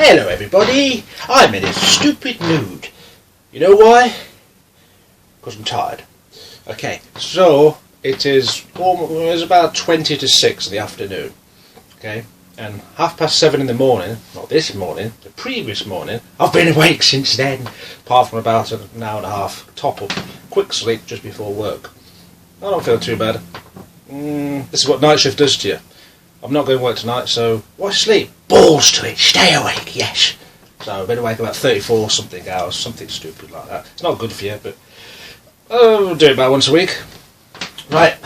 Hello everybody, I'm in a stupid mood. You know why? Because I'm tired. Okay, so it's about 20 to 6 in the afternoon. Okay, and 7:30 in the morning, not this morning, the previous morning, I've been awake since then, apart from about an hour and a half top up, quick sleep just before work. I don't feel too bad. This is what night shift does to you. I'm not going to work tonight, so why sleep? Balls to it, stay awake, yes. So I've been awake about 34 something hours, something stupid like that. It's not good for you, but I'll do it about once a week. Right,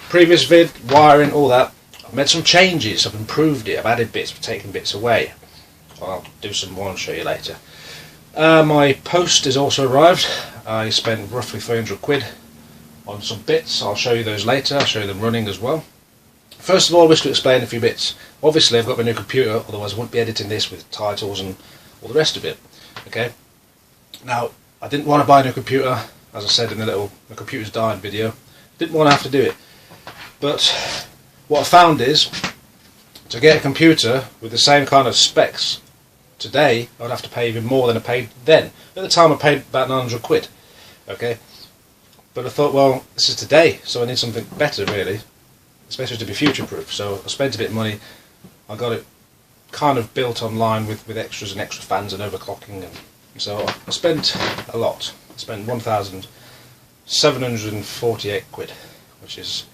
previous vid, wiring, all that. I've made some changes, I've improved it, I've added bits, I've taken bits away. I'll do some more and show you later. My post has also arrived. I spent roughly 300 quid on some bits. I'll show you those later, I'll show you them running as well. First of all, I wish to explain a few bits. Obviously I've got my new computer, otherwise I wouldn't be editing this with titles and all the rest of it. Okay. Now, I didn't want to buy a new computer, as I said in the little "my computer's dying" video. Didn't want to have to do it. But what I found is, to get a computer with the same kind of specs today, I would have to pay even more than I paid then. At the time I paid about 900 quid. Okay. But I thought, well, this is today, so I need something better really, especially to be future-proof. So I spent a bit of money. I got it kind of built online with extras and extra fans and overclocking, and so I spent a lot. I spent 1,748 quid, which is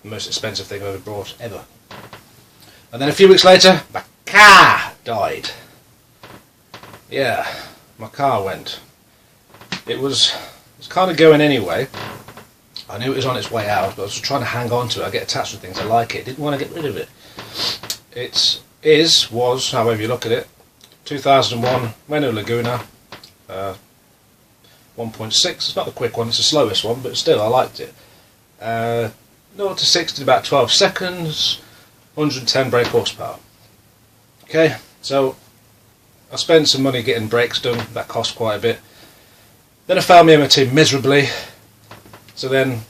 the most expensive thing I've ever bought, ever. And then a few weeks later, my car died. Yeah, my car went. It was kind of going anyway. I knew it was on its way out, but I was trying to hang on to it. I get attached to things, I like it. Didn't want to get rid of it. Was, however you look at it, 2001 Renault Laguna, 1.6. It's not the quick one, it's the slowest one, but still I liked it. 0 to 60 in about 12 seconds, 110 brake horsepower. Okay, so I spent some money getting brakes done, that cost quite a bit. Then I failed my MOT miserably. So then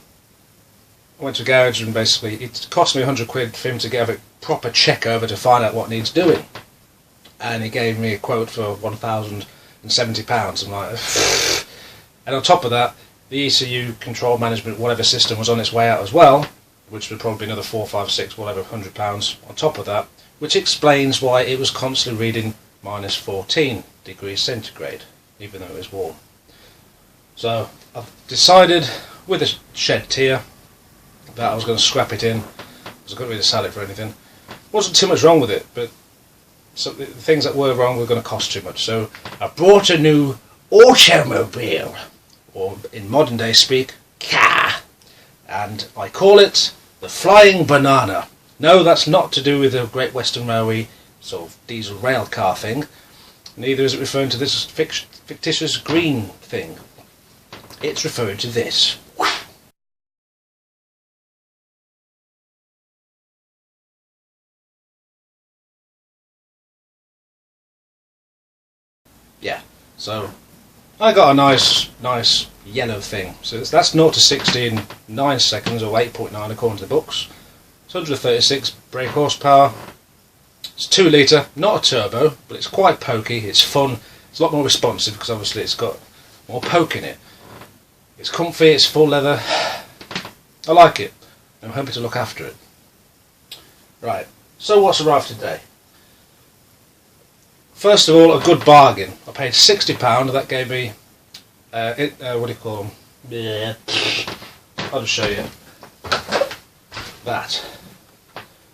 I went to a garage, and basically it cost me 100 quid for him to get a proper check over to find out what needs doing. And he gave me a quote for £1,070. I'm like, and on top of that, the ECU control management, whatever system, was on its way out as well, which would probably be another 4, 5, 6, whatever, £100 on top of that, which explains why it was constantly reading minus 14 degrees centigrade, even though it was warm. So I've decided, with a shed tear, that I was going to scrap it in, because I couldn't really sell it for anything. Wasn't too much wrong with it, but the things that were wrong were going to cost too much. So I brought a new automobile, or in modern day speak, car, and I call it the Flying Banana. No, that's not to do with the Great Western Railway sort of diesel rail car thing. Neither is it referring to this fictitious green thing. It's referring to this. Yeah, so I got a nice yellow thing. So that's 0 to 60 in 9 seconds, or 8.9 according to the books. It's 136 brake horsepower. It's 2 litre, not a turbo, but it's quite pokey, it's fun, it's a lot more responsive because obviously it's got more poke in it. It's comfy, it's full leather. I like it. I'm hoping to look after it. Right, so what's arrived today? First of all, a good bargain. I paid £60, that gave me, what do you call them? Yeah. I'll just show you. That.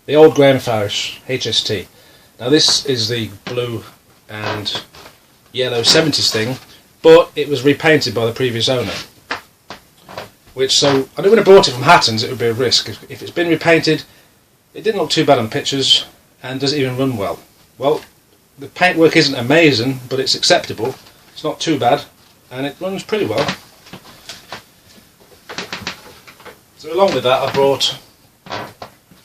The old Graham Farish HST. Now this is the blue and yellow 70s thing, but it was repainted by the previous owner. So I knew when I bought it from Hatton's it would be a risk. If it's been repainted, it didn't look too bad on the pictures, and doesn't even run well. Well, the paintwork isn't amazing, but it's acceptable. It's not too bad, and it runs pretty well. So along with that, I brought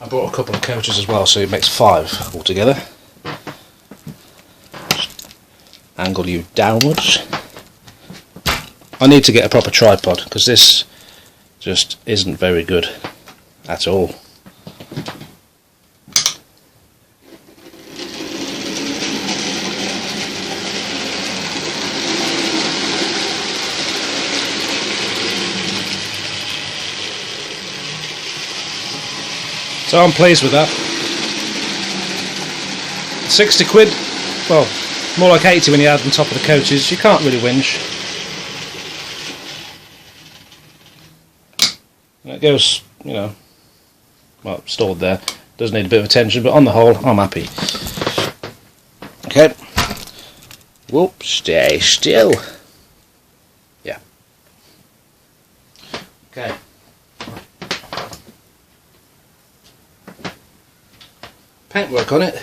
a couple of coaches as well, so it makes 5 altogether. Just angle you downwards. I need to get a proper tripod because this just isn't very good at all. So I'm pleased with that. 60 quid, well, more like 80 when you add on top of the coaches. You can't really whinge. And it goes, you know, well, stored there. Does need a bit of attention, but on the whole, I'm happy. Okay. Whoop, stay still. Yeah. Okay. Paintwork on it.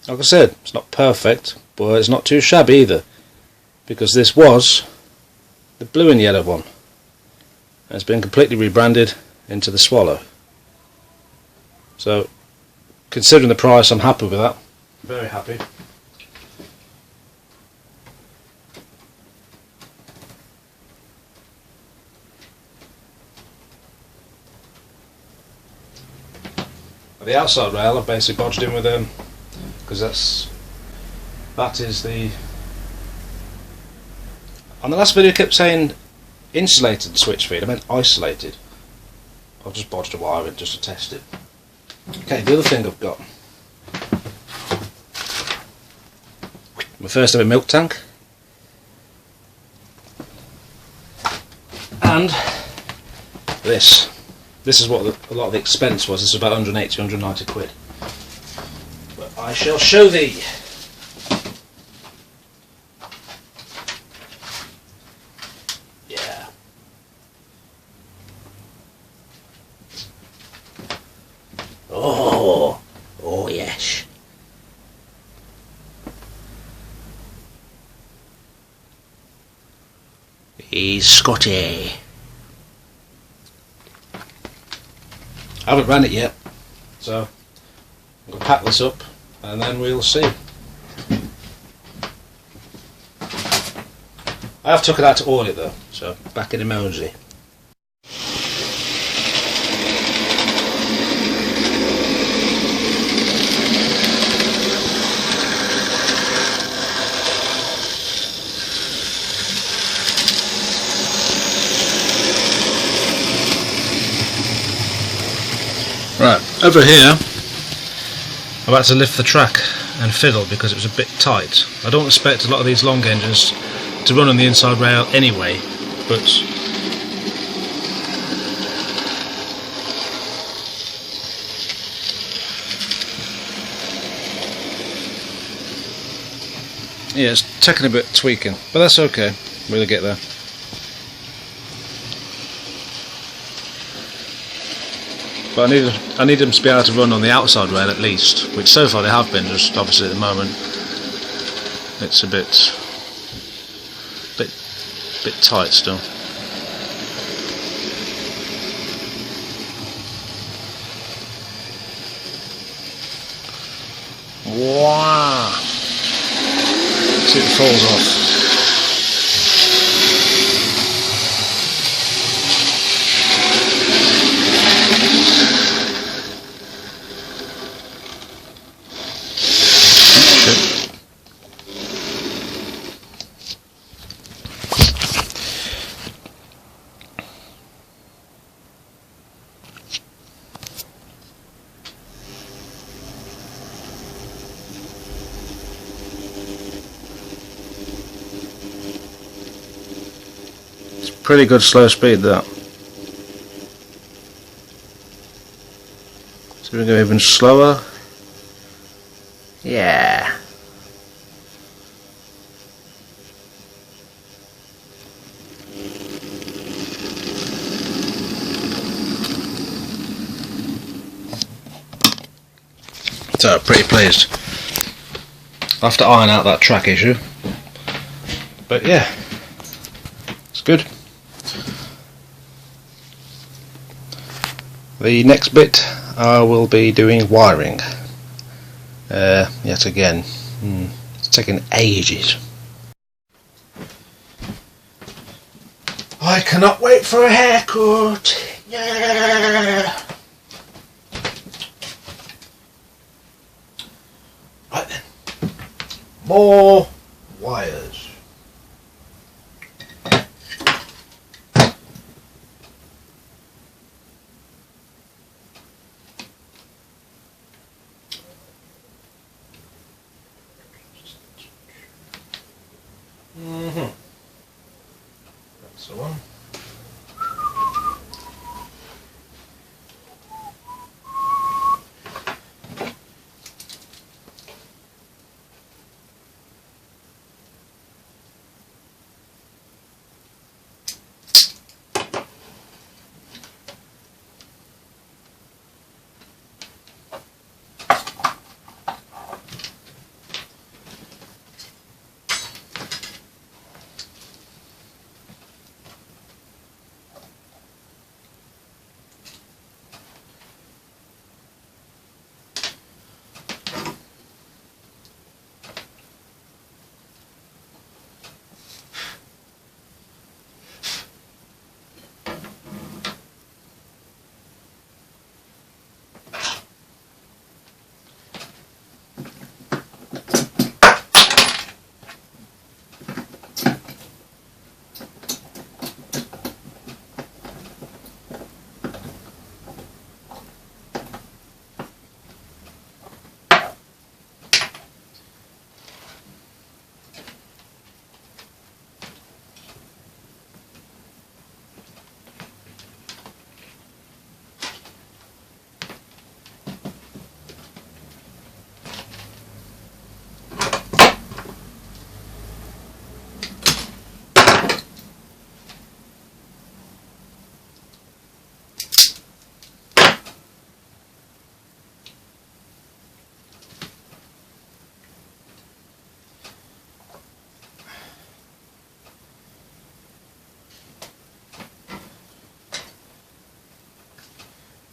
Like I said, it's not perfect, but it's not too shabby either, because this was the blue and yellow one. And it's been completely rebranded into the Swallow. So, considering the price, I'm happy with that. Very happy. The outside rail I've basically bodged in with because that is the, on the last video I kept saying insulated switch feed, I meant isolated. I've just bodged a wire in just to test it. Okay, the other thing I've got, my first ever milk tank, and this is what a lot of the expense was. This is about 180, 190 quid. But I shall show thee. Yeah. Oh yes. He's Scotty. I haven't ran it yet, so I'm going to pack this up and then we'll see. I have took it out to oil it though, so back in emoji. Right, over here I've had to lift the track and fiddle because it was a bit tight. I don't expect a lot of these long engines to run on the inside rail anyway, but yeah, it's taking a bit tweaking, but that's okay, we'll get there. But I need them to be able to run on the outside rail at least, which so far they have been, just obviously at the moment it's a bit tight still. Wow! See, it falls off. Pretty good slow speed that. So we go even slower. Yeah. So pretty pleased. I'll have to iron out that track issue. But yeah, it's good. The next bit I will be doing wiring yet again. It's taking ages. I cannot wait for a haircut. Yeah. Right then, more wires.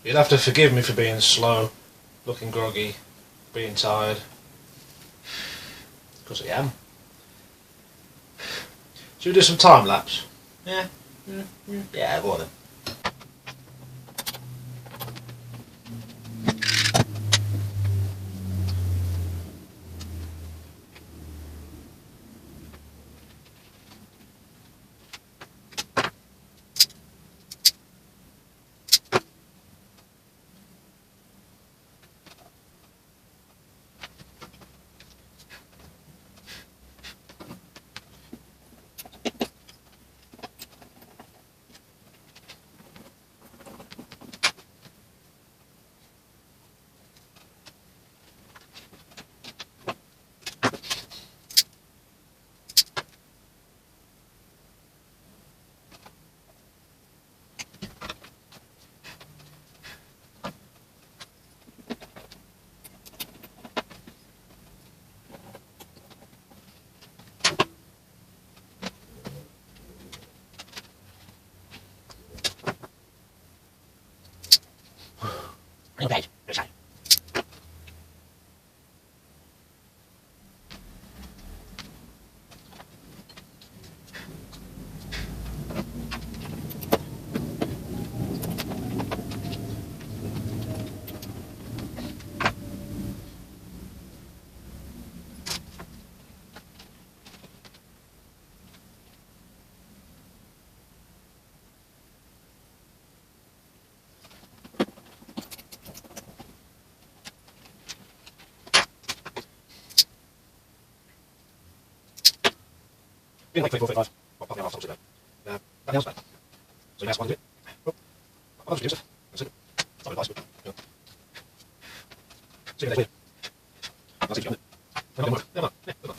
You'll have to forgive me for being slow, looking groggy, being tired. Because I am. Should we do some time lapse? Yeah. Yeah, go on then. Okay, good side. Being like 24, 35, well, probably half tops ago. That nail's bad. So you have to do it. Oh, I'll just reduce it. That's it. It's not advisable. Yeah. See you next week. That's easy, isn't it? No, no, no, no.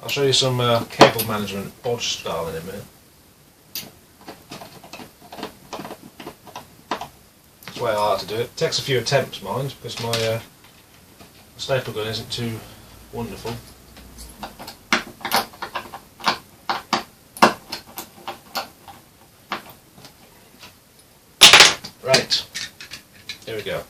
I'll show you some cable management bodge style in a minute. That's the way I like to do it. It takes a few attempts, mind, because my staple gun isn't too wonderful. Right, here we go.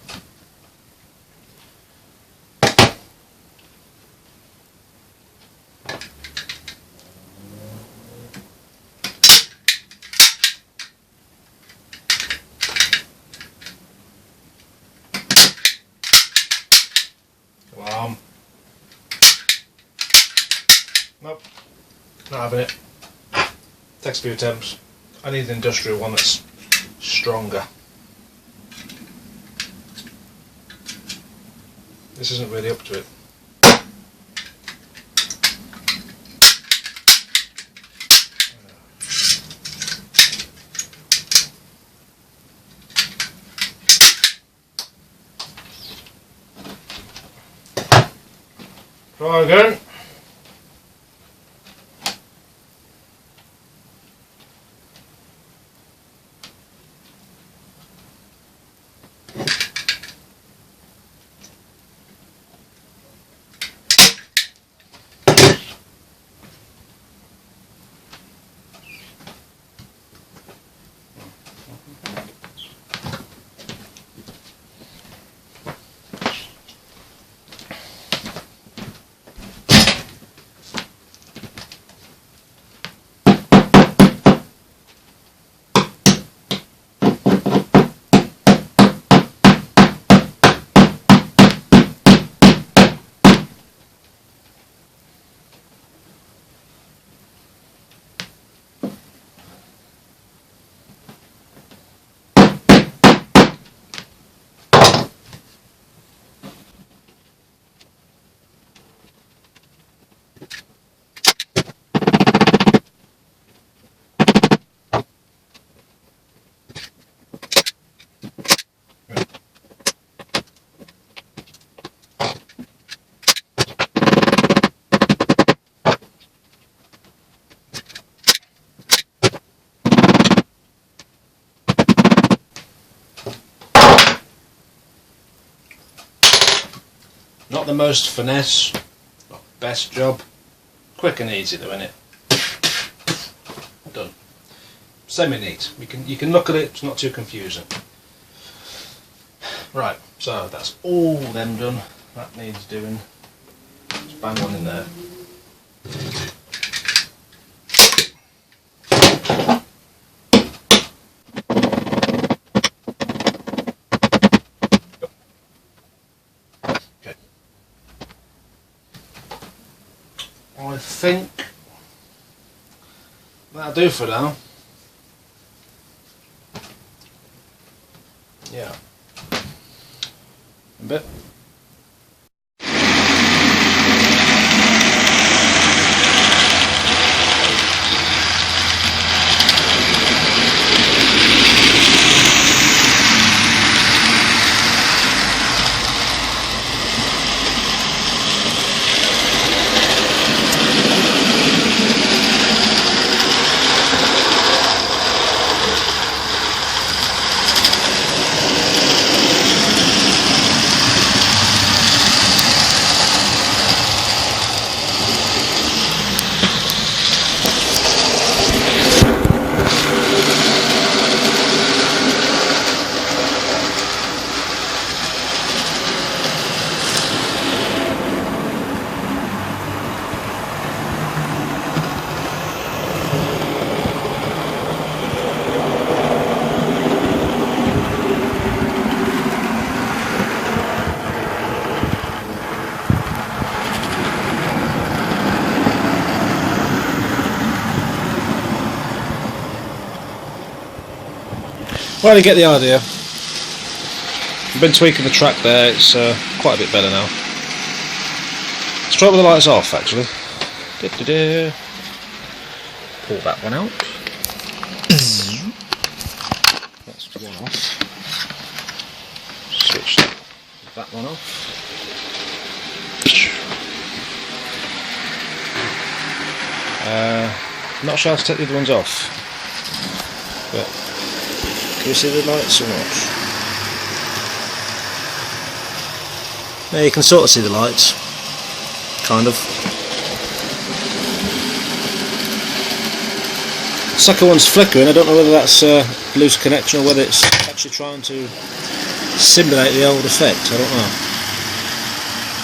Come on. Nope, not having it. Takes a few attempts. I need an industrial one that's stronger. This isn't really up to it. Try again. Not the most finesse, not the best job. Quick and easy though, innit? Done. semi-neat. You can look at it, it's not too confusing. Right, so that's all them done. That needs doing. Just bang one in there. Okay. I think that'll do for now. Yeah. A bit. Well, you get the idea. I've been tweaking the track there, it's quite a bit better now. Let's try it with the lights off, actually. Pull that one out. That's one off. Switch that one off. Not sure how to take the other ones off. But can you see the lights or not? Yeah, you can sort of see the lights. Kind of. Second one's flickering. I don't know whether that's a loose connection or whether it's actually trying to simulate the old effect. I don't know.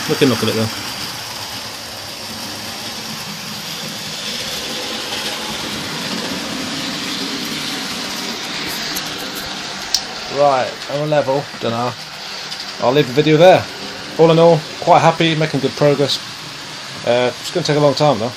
We can look at it though. Right, I'm on level, don't know. I'll leave the video there. All in all, quite happy, making good progress. It's going to take a long time though.